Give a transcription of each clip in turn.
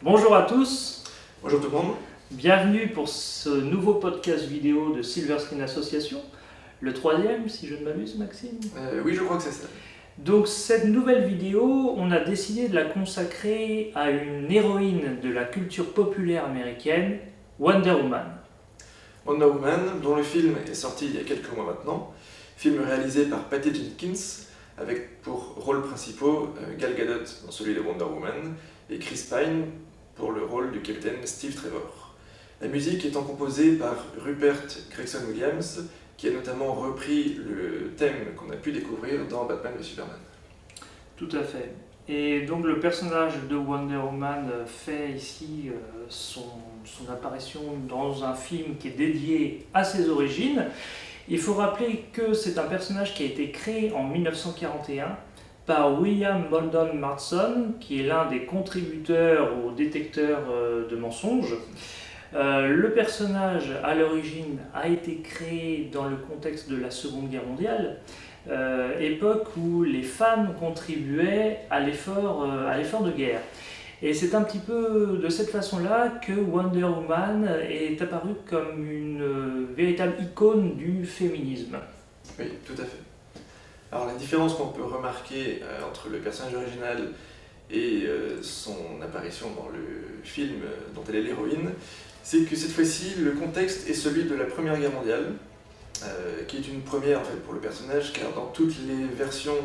Bonjour à tous, Bonjour tout le monde. bienvenue pour ce nouveau podcast vidéo de Silver Screen Association, le troisième si je ne m'abuse Maxime. Oui, je crois que c'est ça. Donc cette nouvelle vidéo, on a décidé de la consacrer à une héroïne de la culture populaire américaine, Wonder Woman. Wonder Woman, dont le film est sorti il y a quelques mois maintenant, film réalisé par Patty Jenkins, avec pour rôles principaux Gal Gadot dans celui de Wonder Woman et Chris Pine pour le rôle du capitaine Steve Trevor. La musique étant composée par Rupert Gregson Williams, qui a notamment repris le thème qu'on a pu découvrir dans Batman v Superman. Tout à fait. Et donc le personnage de Wonder Woman fait ici son apparition dans un film qui est dédié à ses origines. Il faut rappeler que c'est un personnage qui a été créé en 1941 par William Moulton Marston, qui est l'un des contributeurs au détecteur de mensonges. Le personnage, à l'origine, a été créé dans le contexte de la Seconde Guerre mondiale, époque où les femmes contribuaient à l'effort de guerre. Et c'est un petit peu de cette façon-là que Wonder Woman est apparue comme une véritable icône du féminisme. Oui, tout à fait. Alors la différence qu'on peut remarquer entre le personnage original et son apparition dans le film dont elle est l'héroïne, c'est que cette fois-ci, le contexte est celui de la Première Guerre mondiale, qui est une première en fait, pour le personnage, car dans toutes les versions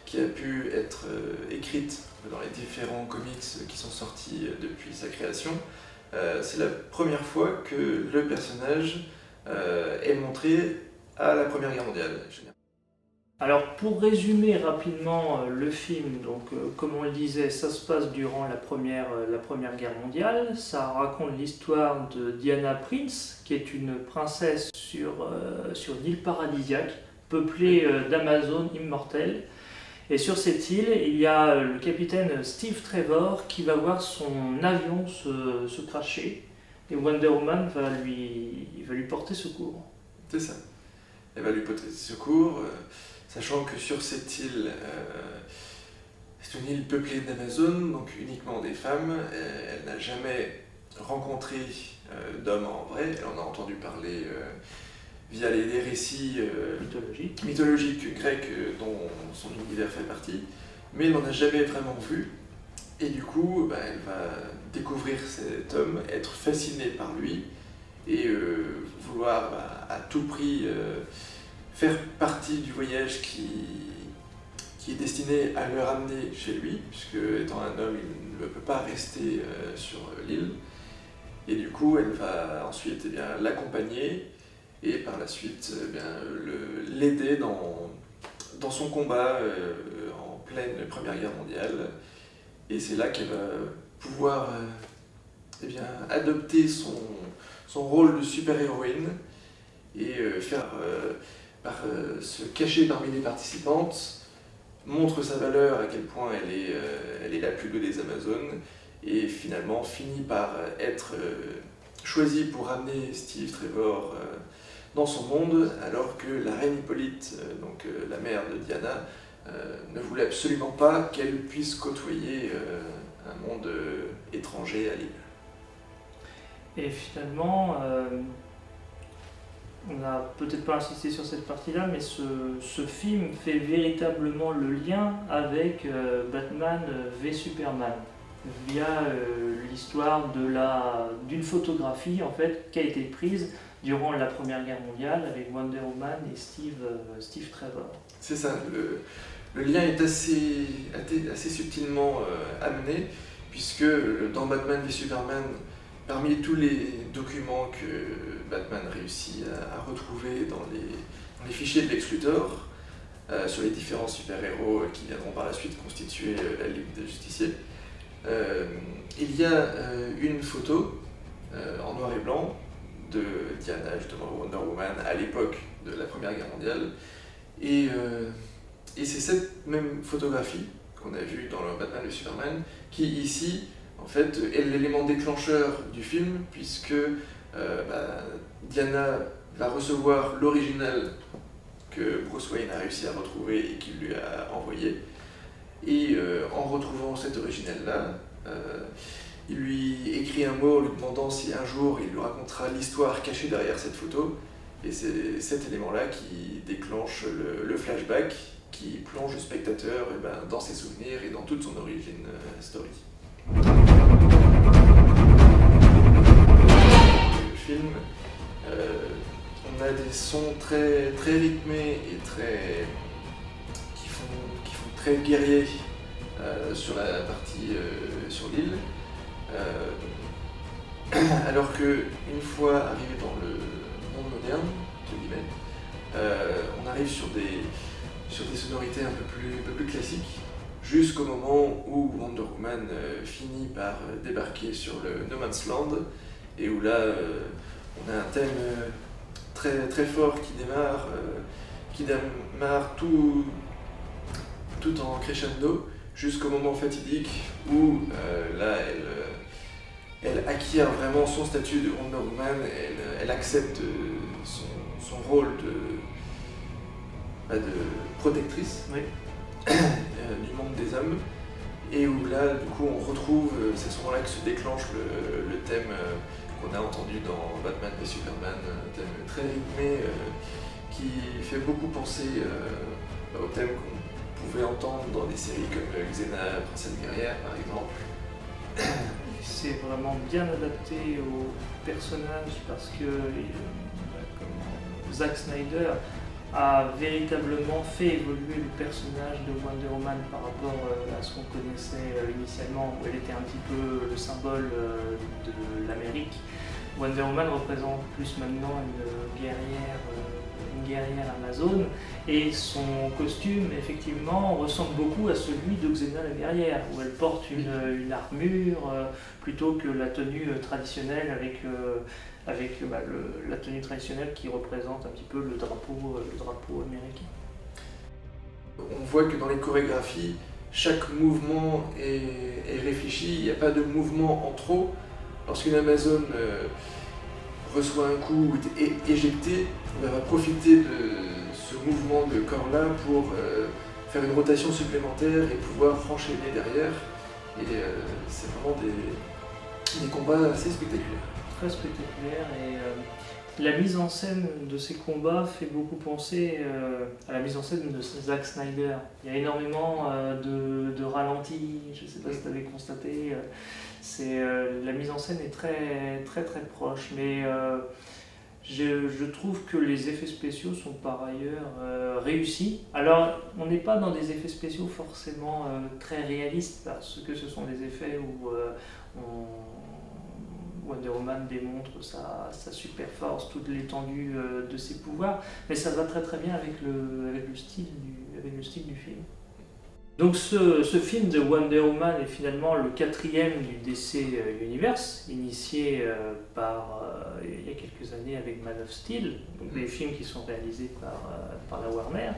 qui a pu être écrites dans les différents comics qui sont sortis depuis sa création, c'est la première fois que le personnage est montré à la Première Guerre mondiale. Alors pour résumer rapidement le film, donc comme on le disait, ça se passe durant la première Guerre mondiale. Ça raconte l'histoire de Diana Prince, qui est une princesse sur une île paradisiaque, peuplée d'Amazones immortelles. Et sur cette île, il y a le capitaine Steve Trevor qui va voir son avion se crasher. Et Wonder Woman va lui porter secours. C'est ça. Elle va lui porter secours. Sachant que sur cette île, c'est une île peuplée d'Amazones, donc uniquement des femmes. Elle n'a jamais rencontré d'hommes en vrai. Elle en a entendu parler via les récits mythologiques grecs dont son univers fait partie, mais elle n'en a jamais vraiment vu. Et du coup, elle va découvrir cet homme, être fascinée par lui et vouloir à tout prix faire partie du voyage qui est destiné à le ramener chez lui, puisque étant un homme, il ne peut pas rester sur l'île. Et du coup, elle va ensuite l'accompagner et par la suite l'aider dans son combat en pleine Première Guerre mondiale. Et c'est là qu'elle va pouvoir adopter son rôle de super-héroïne et se cacher parmi les participantes, montre sa valeur, à quel point elle est la plus belle des Amazones, et finalement finit par être choisie pour ramener Steve Trevor dans son monde, alors que la reine Hippolyte, la mère de Diana, ne voulait absolument pas qu'elle puisse côtoyer un monde étranger à l'île. Et finalement, on n'a peut-être pas insisté sur cette partie-là, mais ce film fait véritablement le lien avec Batman v Superman, via l'histoire d'une photographie en fait, qui a été prise durant la Première Guerre mondiale avec Wonder Woman et Steve Trevor. C'est ça, le lien est assez subtilement amené, puisque dans Batman v Superman, parmi tous les documents que Batman réussit à retrouver dans les fichiers de Lex Luthor, sur les différents super-héros qui viendront par la suite constituer la Ligue des Justiciers, il y a une photo en noir et blanc de Diana, justement Wonder Woman, à l'époque de la Première Guerre mondiale. Et c'est cette même photographie qu'on a vue dans le Batman v Superman qui, ici, en fait, est l'élément déclencheur du film, puisque Diana va recevoir l'original que Bruce Wayne a réussi à retrouver et qu'il lui a envoyé. Et en retrouvant cet original-là, Il lui écrit un mot en lui demandant si un jour il lui racontera l'histoire cachée derrière cette photo. Et c'est cet élément-là qui déclenche le flashback, qui plonge le spectateur dans ses souvenirs et dans toute son origin story. Le film, on a des sons très, très rythmés et qui font très guerriers sur la partie sur l'île. Alors qu'une fois arrivé dans le monde moderne, entre guillemets, on arrive sur des sonorités un peu plus classiques, jusqu'au moment où Wonder Woman finit par débarquer sur le No Man's Land, et où là, on a un thème très, très fort qui démarre tout en crescendo, jusqu'au moment fatidique où là, elle acquiert vraiment son statut de Wonder Woman, elle accepte son rôle de protectrice, oui. Du monde des hommes, et où là, du coup, on retrouve, c'est à ce moment-là que se déclenche le thème qu'on a entendu dans Batman v Superman, un thème très rythmé qui fait beaucoup penser au thème qu'on pouvait entendre dans des séries comme Xena, Princesse guerrière par exemple. C'est vraiment bien adapté au personnage parce que Zack Snyder a véritablement fait évoluer le personnage de Wonder Woman par rapport à ce qu'on connaissait initialement, où elle était un petit peu le symbole de l'Amérique. Wonder Woman représente plus maintenant une guerrière amazone, et son costume effectivement ressemble beaucoup à celui de Xena la guerrière, où elle porte une armure plutôt que la tenue traditionnelle avec la tenue traditionnelle qui représente un petit peu le drapeau américain. On voit que dans les chorégraphies, chaque mouvement est réfléchi, il n'y a pas de mouvement en trop. Lorsqu'une Amazone reçoit un coup ou est éjectée, on va profiter de ce mouvement de corps-là pour faire une rotation supplémentaire et pouvoir enchaîner derrière. Et c'est vraiment des combats assez spectaculaires. Très spectaculaire, et la mise en scène de ces combats fait beaucoup penser à la mise en scène de Zack Snyder. Il y a énormément de ralentis, je ne sais pas si tu avais constaté, la mise en scène est très très très proche, mais je trouve que les effets spéciaux sont par ailleurs réussis. Alors, on n'est pas dans des effets spéciaux forcément très réalistes, parce que ce sont des effets où Wonder Woman démontre sa super force, toute l'étendue de ses pouvoirs, mais ça va très très bien avec le style du film. Donc ce film de Wonder Woman est finalement le 4e du DC Universe, initié il y a quelques années avec Man of Steel, donc des films qui sont réalisés par la Warner.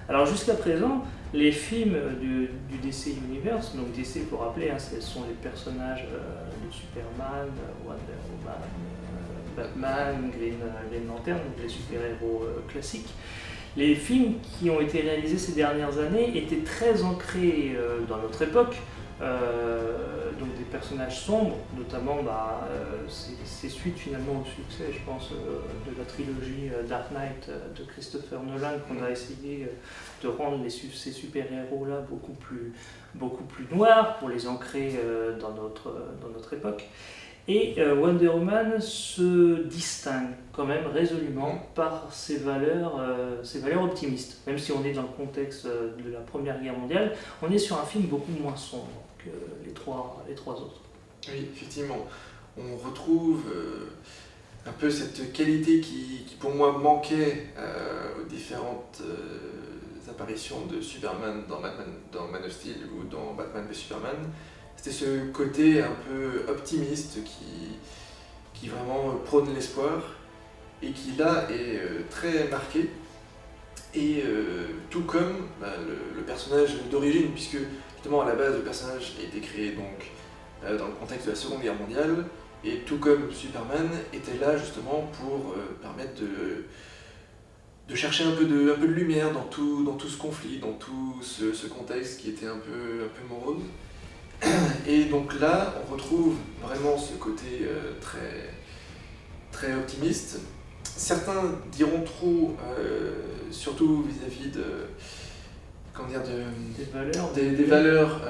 Alors jusqu'à présent, les films du DC Universe, donc DC pour rappeler, ce sont les personnages de Superman, Wonder Woman, Batman, Green Lantern, donc les super-héros classiques. Les films qui ont été réalisés ces dernières années étaient très ancrés dans notre époque, donc des personnages sombres, notamment c'est suite finalement au succès, je pense, de la trilogie Dark Knight de Christopher Nolan, qu'on a essayé de rendre ces super-héros-là beaucoup plus noirs pour les ancrer dans notre époque. Et Wonder Woman se distingue quand même résolument par ses valeurs optimistes. Même si on est dans le contexte de la Première Guerre mondiale, on est sur un film beaucoup moins sombre que les trois autres. Oui, effectivement. On retrouve un peu cette qualité qui pour moi manquait aux différentes apparitions de Superman dans Man of Steel ou dans Batman v Superman. C'était ce côté un peu optimiste qui vraiment prône l'espoir et qui là est très marqué. Et tout comme le personnage d'origine, puisque justement à la base le personnage a été créé donc dans le contexte de la Seconde Guerre mondiale, et tout comme Superman était là justement pour permettre de chercher un peu de lumière dans tout ce conflit, dans tout ce contexte qui était un peu morose. Et donc là, on retrouve vraiment ce côté très optimiste. Certains diront trop, surtout vis-à-vis de, comment dire, des valeurs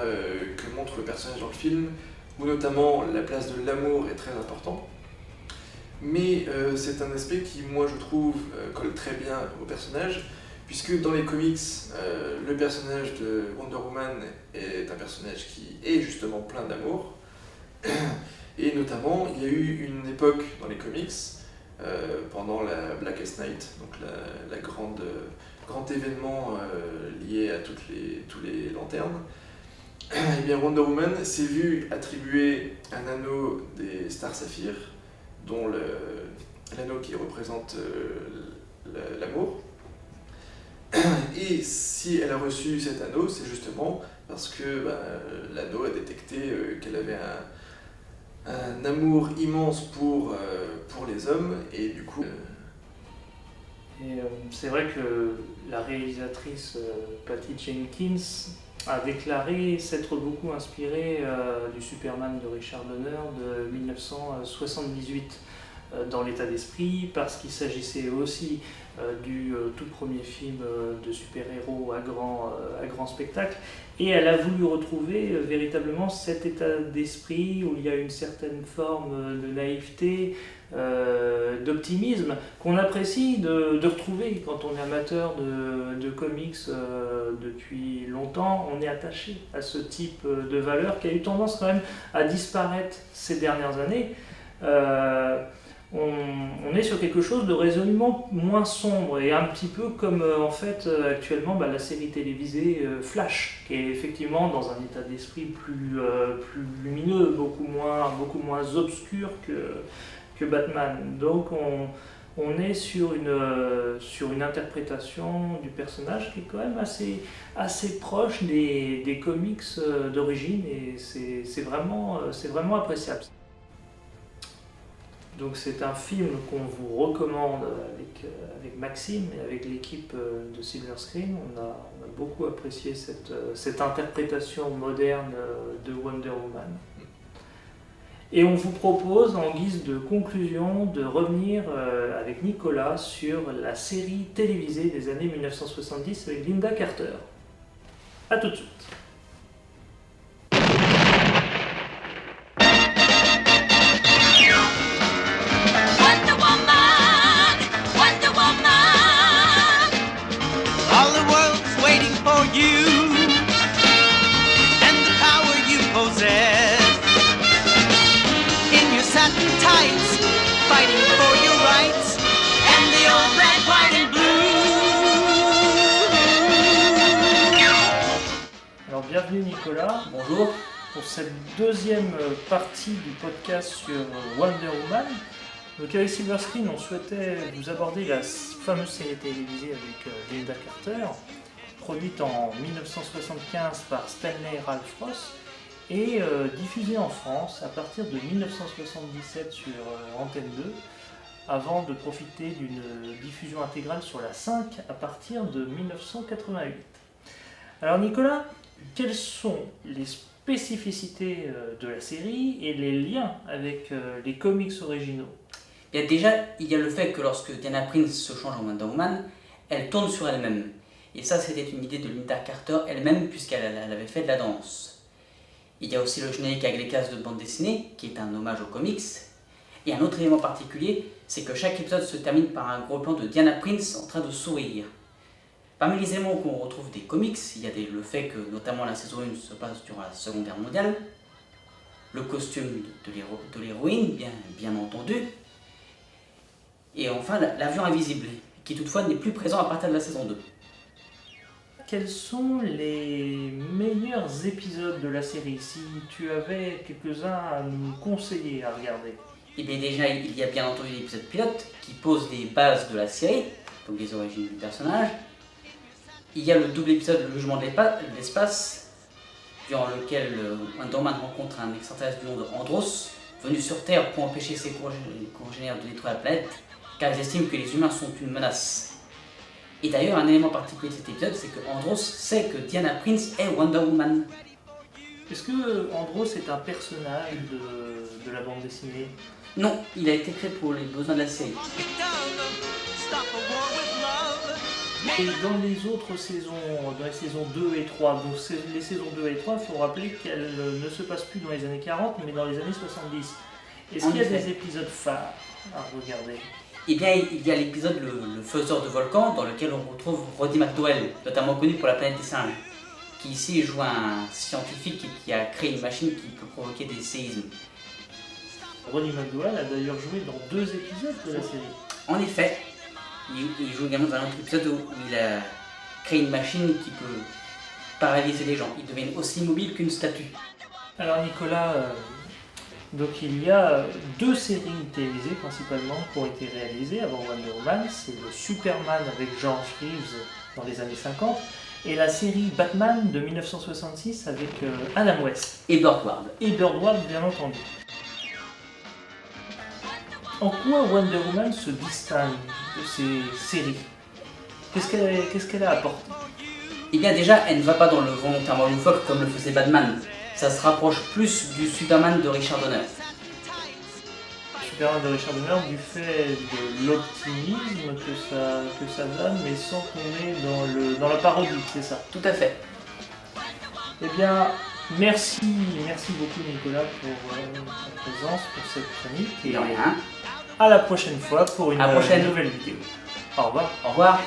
que montre le personnage dans le film, où notamment la place de l'amour est très important. Mais c'est un aspect qui, moi, je trouve, colle très bien au personnage, puisque dans les comics, le personnage de Wonder Woman est un personnage qui est justement plein d'amour. Et notamment, il y a eu une époque dans les comics, pendant la Blackest Night, donc grand événement lié à tous les lanternes, et bien Wonder Woman s'est vue attribuer un anneau des Star Sapphire, dont l'anneau qui représente l'amour. Et si elle a reçu cet anneau, c'est justement parce que l'anneau a détecté qu'elle avait un amour immense pour les hommes, et du coup... c'est vrai que la réalisatrice Patty Jenkins a déclaré s'être beaucoup inspirée du Superman de Richard Donner de 1978 dans l'état d'esprit, parce qu'il s'agissait aussi du tout premier film de super-héros à grand spectacle, et elle a voulu retrouver véritablement cet état d'esprit où il y a une certaine forme de naïveté, d'optimisme qu'on apprécie de retrouver quand on est amateur de comics depuis longtemps. On est attaché à ce type de valeur qui a eu tendance quand même à disparaître ces dernières années. On est sur quelque chose de résolument moins sombre, et un petit peu comme en fait actuellement la série télévisée Flash, qui est effectivement dans un état d'esprit plus lumineux, beaucoup moins obscur que Batman. Donc on est sur une interprétation du personnage qui est quand même assez proche des comics d'origine, et c'est vraiment appréciable. Donc c'est un film qu'on vous recommande avec Maxime et avec l'équipe de Silver Screen. On a beaucoup apprécié cette interprétation moderne de Wonder Woman. Et on vous propose, en guise de conclusion, de revenir avec Nicolas sur la série télévisée des années 1970 avec Linda Carter. A tout de suite. Alors bienvenue Nicolas. Bonjour. Pour cette deuxième partie du podcast sur Wonder Woman. Donc avec Silver Screen, on souhaitait vous aborder la fameuse série télévisée avec Linda Carter, produite en 1975 par Stanley Ralph Ross et diffusée en France à partir de 1977 sur Antenne 2, avant de profiter d'une diffusion intégrale sur la 5 à partir de 1988. Alors Nicolas, quelles sont les spécificités de la série et les liens avec les comics originaux? Bien, déjà, il y a le fait que lorsque Diana Prince se change en Wonder Woman, elle tourne sur elle-même. Et ça, c'était une idée de Linda Carter elle-même, puisqu'elle avait fait de la danse. Il y a aussi le générique avec les cases de bande dessinée, qui est un hommage aux comics. Et un autre élément particulier, c'est que chaque épisode se termine par un gros plan de Diana Prince en train de sourire. Parmi les éléments qu'on retrouve des comics, il y a le fait que notamment la saison 1 se passe durant la Seconde Guerre mondiale, le costume de l'héroïne, bien entendu, et enfin l'avion invisible, qui toutefois n'est plus présent à partir de la saison 2. Quels sont les meilleurs épisodes de la série, si tu avais quelques-uns à nous conseiller à regarder? Et bien déjà, il y a bien entendu l'épisode pilote qui pose les bases de la série, donc les origines du personnage. Il y a le double épisode Le Jugement de l'espace, durant lequel Wonder Woman rencontre un extraterrestre du nom de Andros, venu sur Terre pour empêcher ses congénères de détruire la planète, car ils estiment que les humains sont une menace. Et d'ailleurs, un élément particulier de cet épisode, c'est que Andros sait que Diana Prince est Wonder Woman. Est-ce que Andros est un personnage de la bande dessinée? Non, il a été créé pour les besoins de la série. Et dans les autres saisons, dans les saisons 2 et 3, donc les saisons 2 et 3, il faut rappeler qu'elles ne se passent plus dans les années 40, mais dans les années 70. Est-ce qu'il y a des épisodes phares à regarder? Eh bien, il y a l'épisode le Faiseur de volcan, dans lequel on retrouve Roddy McDowell, notamment connu pour La planète des singes, qui ici joue un scientifique qui a créé une machine qui peut provoquer des séismes. Roddy McDowell a d'ailleurs joué dans 2 épisodes de la série. En effet, il joue également dans un autre épisode où il a créé une machine qui peut paralyser les gens. Ils deviennent aussi mobiles qu'une statue. Alors Nicolas, donc il y a 2 séries télévisées principalement qui ont été réalisées avant Wonder Woman. C'est le Superman avec George Reeves dans les années 50 et la série Batman de 1966 avec Adam West. Et Bird Ward. Et Bird Ward, bien entendu. En quoi Wonder Woman se distingue de ces séries? Qu'est-ce qu'elle a apporté? Eh bien déjà, elle ne va pas dans le volontairement loufoque comme le faisait Batman. Ça se rapproche plus du Superman de Richard Donner. Superman de Richard Donner du fait de l'optimisme que ça donne, mais sans qu'on est dans la parodie, c'est ça? Tout à fait. Eh bien, merci beaucoup Nicolas pour ta présence, pour cette chronique. Et de rien. À la prochaine fois pour une nouvelle vidéo. Au revoir. Au revoir.